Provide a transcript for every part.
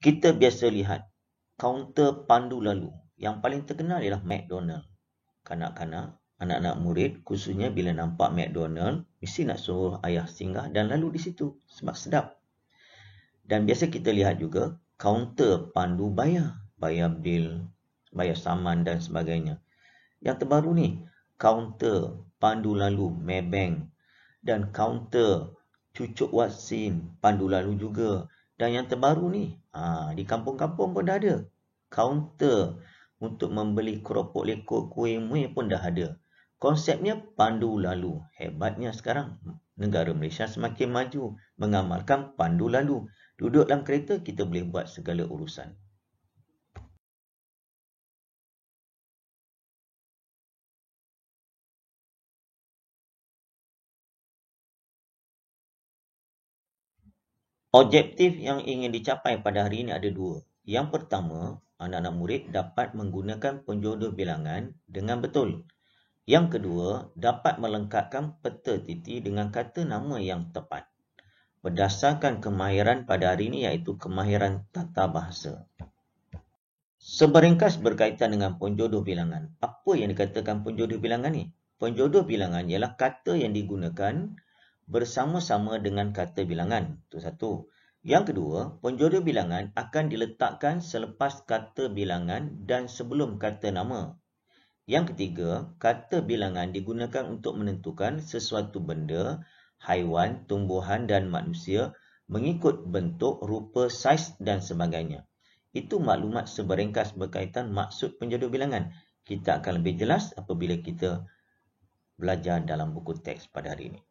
Kita biasa lihat kaunter pandu lalu. Yang paling terkenal ialah McDonald. Kanak-kanak, anak-anak murid, khususnya bila nampak McDonald, mesti nak suruh ayah singgah dan lalu di situ sebab sedap. Dan biasa kita lihat juga kaunter pandu bayar. Bayar bil, bayar saman dan sebagainya. Yang terbaru ni, kaunter pandu lalu Maybank dan kaunter cucuk vaksin pandu lalu juga. Dan yang terbaru ni, di kampung-kampung pun dah ada. Kaunter untuk membeli keropok lekor, kuih muih pun dah ada. Konsepnya pandu lalu. Hebatnya sekarang negara Malaysia semakin maju mengamalkan pandu lalu. Duduk dalam kereta, kita boleh buat segala urusan. Objektif yang ingin dicapai pada hari ini ada dua. Yang pertama, anak-anak murid dapat menggunakan penjodoh bilangan dengan betul. Yang kedua, dapat melengkapkan peta titi dengan kata nama yang tepat. Berdasarkan kemahiran pada hari ini iaitu kemahiran tata bahasa. Seberingkas berkaitan dengan penjodoh bilangan. Apa yang dikatakan penjodoh bilangan ni? Penjodoh bilangan ialah kata yang digunakan bersama-sama dengan kata bilangan. Itu satu. Yang kedua, penjodoh bilangan akan diletakkan selepas kata bilangan dan sebelum kata nama. Yang ketiga, kata bilangan digunakan untuk menentukan sesuatu benda, haiwan, tumbuhan dan manusia mengikut bentuk, rupa, saiz dan sebagainya. Itu maklumat seberingkas berkaitan maksud penjodoh bilangan. Kita akan lebih jelas apabila kita belajar dalam buku teks pada hari ini.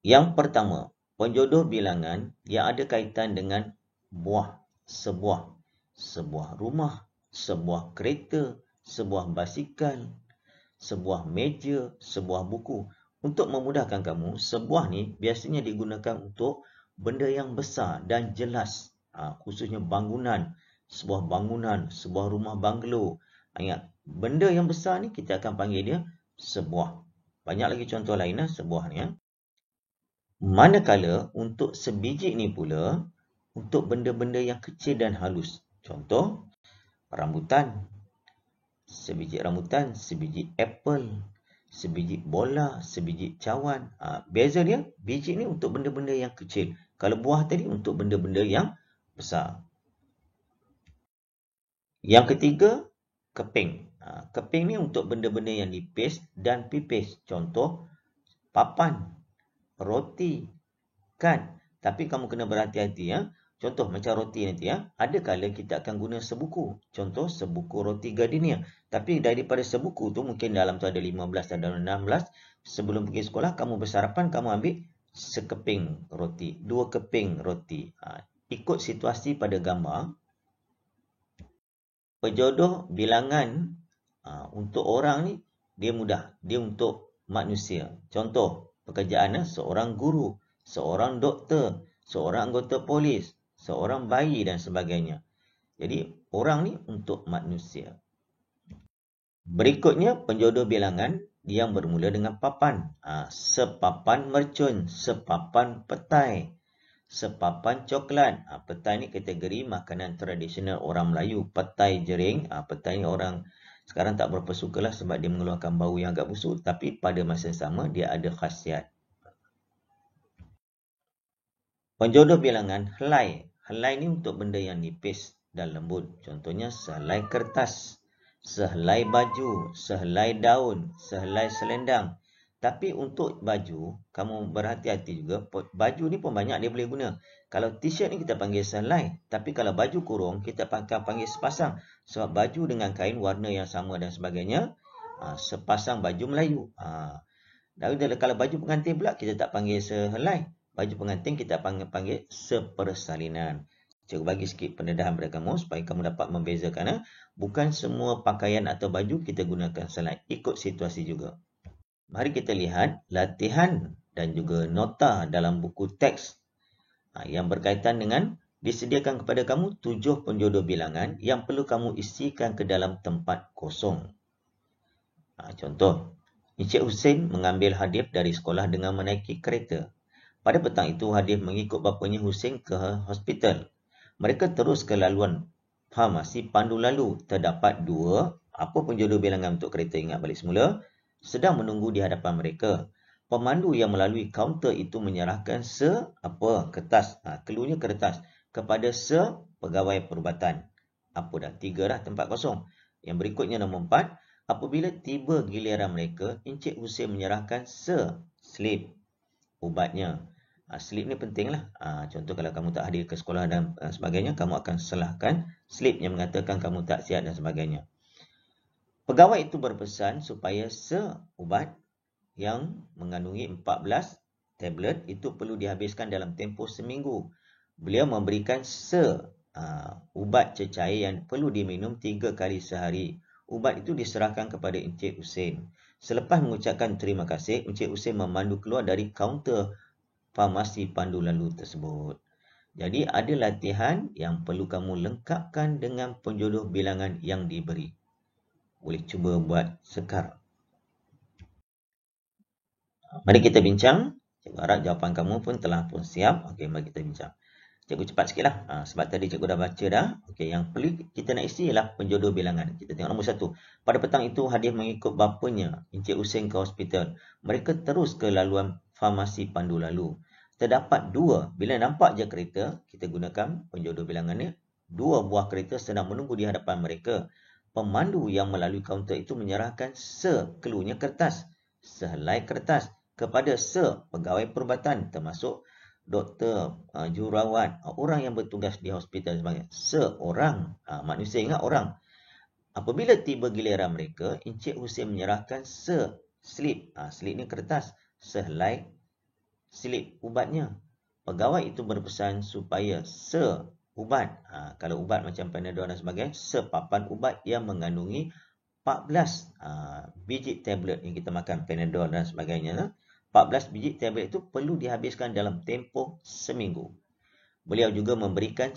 Yang pertama, penjodoh bilangan yang ada kaitan dengan buah, sebuah rumah, sebuah kereta, sebuah basikal, sebuah meja, sebuah buku. Untuk memudahkan kamu, sebuah ni biasanya digunakan untuk benda yang besar dan jelas. Khususnya bangunan, sebuah rumah banglo. Ingat, benda yang besar ni kita akan panggil dia sebuah. Banyak lagi contoh lain sebuah ni. Manakala untuk sebiji ni pula, untuk benda-benda yang kecil dan halus. Contoh, rambutan. Sebiji rambutan, sebiji apple, sebiji bola, sebiji cawan. Beza dia, biji ni untuk benda-benda yang kecil. Kalau buah tadi untuk benda-benda yang besar. Yang ketiga, keping. Keping ni untuk benda-benda yang nipis dan pipis. Contoh, papan, roti, kan. Tapi kamu kena berhati-hati ya. Contoh macam roti nanti ya. Ada kala kita akan guna sebuku. Contoh sebuku roti gardenia. Tapi daripada sebuku tu mungkin dalam tu ada 15 dan dalam 16. Sebelum pergi sekolah kamu bersarapan, kamu ambil sekeping roti, 2 keping roti. Ikut situasi pada gambar. Penjodoh bilangan untuk orang ni dia mudah. Dia untuk manusia. Contoh pekerjaan seorang guru, seorang doktor, seorang anggota polis, seorang bayi dan sebagainya. Jadi orang ni untuk manusia. Berikutnya penjodoh bilangan yang bermula dengan papan. Sepapan mercun, sepapan petai, sepapan coklat. Petai ni kategori makanan tradisional orang Melayu. Petai jering, petai ni orang sekarang tak berapa sukalah sebab dia mengeluarkan bau yang agak busuk. Tapi pada masa sama dia ada khasiat. Penjodoh bilangan helai. Helai ni untuk benda yang nipis dan lembut. Contohnya sehelai kertas, sehelai baju, sehelai daun, sehelai selendang. Tapi untuk baju, kamu berhati-hati juga. Baju ni pun banyak dia boleh guna. Kalau t-shirt ni kita panggil sehelai. Tapi kalau baju kurung, kita akan panggil sepasang. Sebab baju dengan kain warna yang sama dan sebagainya, sepasang baju Melayu. Dan kalau baju pengantin pula, kita tak panggil sehelai. Baju pengantin kita panggil sepersalinan. Cikgu bagi sikit pendedahan pada kamu supaya kamu dapat membezakan. Bukan semua pakaian atau baju kita gunakan sehelai. Ikut situasi juga. Mari kita lihat latihan dan juga nota dalam buku teks yang berkaitan dengan disediakan kepada kamu 7 penjodoh bilangan yang perlu kamu isikan ke dalam tempat kosong. Contoh, Encik Hussein mengambil Hadif dari sekolah dengan menaiki kereta. Pada petang itu, Hadif mengikut bapanya Hussein ke hospital. Mereka terus ke laluan farmasi pandu lalu. Terdapat dua, apa penjodoh bilangan untuk kereta, ingat balik semula, sedang menunggu di hadapan mereka. Pemandu yang melalui kaunter itu menyerahkan kertas, keluarnya kertas, kepada pegawai perubatan. Apa dah? 3 dah, tempat kosong. Yang berikutnya nombor 4, apabila tiba giliran mereka, Encik Hussein menyerahkan slip ubatnya. Slip ni penting lah. Contoh kalau kamu tak hadir ke sekolah dan sebagainya, kamu akan selahkan slip yang mengatakan kamu tak sihat dan sebagainya. Pegawai itu berpesan supaya ubat yang mengandungi 14 tablet itu perlu dihabiskan dalam tempoh seminggu. Beliau memberikan ubat cecair yang perlu diminum 3 kali sehari. Ubat itu diserahkan kepada Encik Hussein. Selepas mengucapkan terima kasih, Encik Hussein memandu keluar dari kaunter farmasi pandu lalu tersebut. Jadi ada latihan yang perlu kamu lengkapkan dengan penjodoh bilangan yang diberi. Boleh cuba buat sekarang. Mari kita bincang. Cikgu harap jawapan kamu pun telah siap. Okey, mari kita bincang. Cikgu cepat sikit lah. Sebab tadi cikgu dah baca dah. Okey, yang perlu kita nak isi ialah penjodoh bilangan. Kita tengok nombor 1. Pada petang itu, Hadiah mengikut bapanya, Encik Hussein, ke hospital. Mereka terus ke laluan farmasi pandu lalu. Terdapat 2. Bila nampak je kereta, kita gunakan penjodoh bilangannya. 2 buah kereta sedang menunggu di hadapan mereka. Pemandu yang melalui kaunter itu menyerahkan keluarnya kertas, sehelai kertas, kepada pegawai perubatan, termasuk doktor, jururawat, orang yang bertugas di hospital sebagai seorang, manusia, ingat orang. Apabila tiba giliran mereka, Encik Hussein menyerahkan slip, slip ni kertas, sehelai slip ubatnya. Pegawai itu berpesan supaya ubat, kalau ubat macam Panadol dan sebagainya, sepapan ubat yang mengandungi 14 biji tablet yang kita makan, Panadol dan sebagainya. 14 biji tablet itu perlu dihabiskan dalam tempoh seminggu. Beliau juga memberikan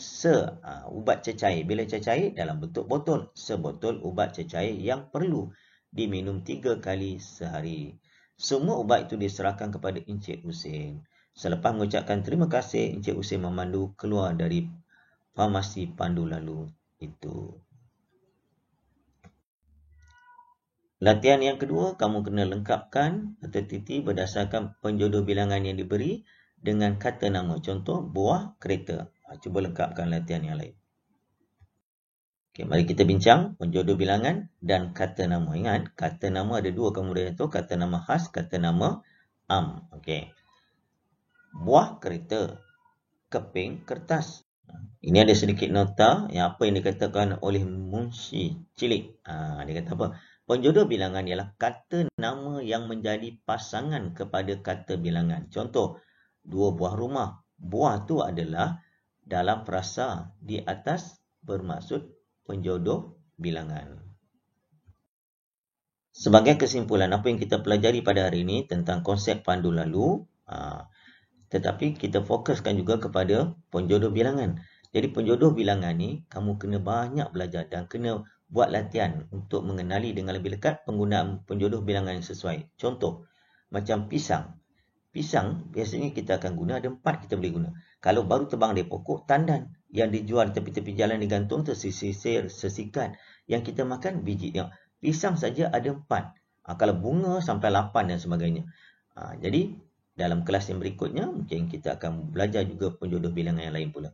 ubat cecair. Bila cecair dalam bentuk botol, sebotol ubat cecair yang perlu diminum 3 kali sehari. Semua ubat itu diserahkan kepada Encik Hussein. Selepas mengucapkan terima kasih, Encik Hussein memandu keluar dari farmasi pandu lalu itu. Latihan yang kedua, kamu kena lengkapkan atau titi berdasarkan penjodoh bilangan yang diberi dengan kata nama. Contoh, buah kereta. Cuba lengkapkan latihan yang lain. Okey, mari kita bincang penjodoh bilangan dan kata nama. Ingat, kata nama ada 2 kemudian itu, kata nama khas, kata nama am. Okey. Buah kereta, keping kertas. Ini ada sedikit nota yang apa yang dikatakan oleh Munshi Cilik. Dia kata apa? Penjodoh bilangan ialah kata nama yang menjadi pasangan kepada kata bilangan. Contoh, 2 buah rumah. Buah tu adalah dalam frasa di atas bermaksud penjodoh bilangan. Sebagai kesimpulan, apa yang kita pelajari pada hari ini tentang konsep pandu lalu, tetapi kita fokuskan juga kepada penjodoh bilangan. Jadi penjodoh bilangan ni, kamu kena banyak belajar dan kena buat latihan untuk mengenali dengan lebih dekat penggunaan penjodoh bilangan yang sesuai. Contoh, macam pisang. Pisang biasanya kita akan guna, ada 4 kita boleh guna. Kalau baru tebang dari pokok, tandan. Yang dijual tepi-tepi jalan digantung, tersisir, sesikat. Yang kita makan, biji. Pisang saja ada 4. Kalau bunga sampai 8 dan sebagainya. Jadi, dalam kelas yang berikutnya, mungkin kita akan belajar juga penjodoh bilangan yang lain pula.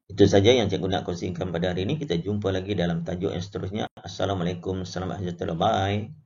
Itu saja yang cikgu nak kongsikan pada hari ini. Kita jumpa lagi dalam tajuk yang seterusnya. Assalamualaikum warahmatullahi wabarakatuh. Bye.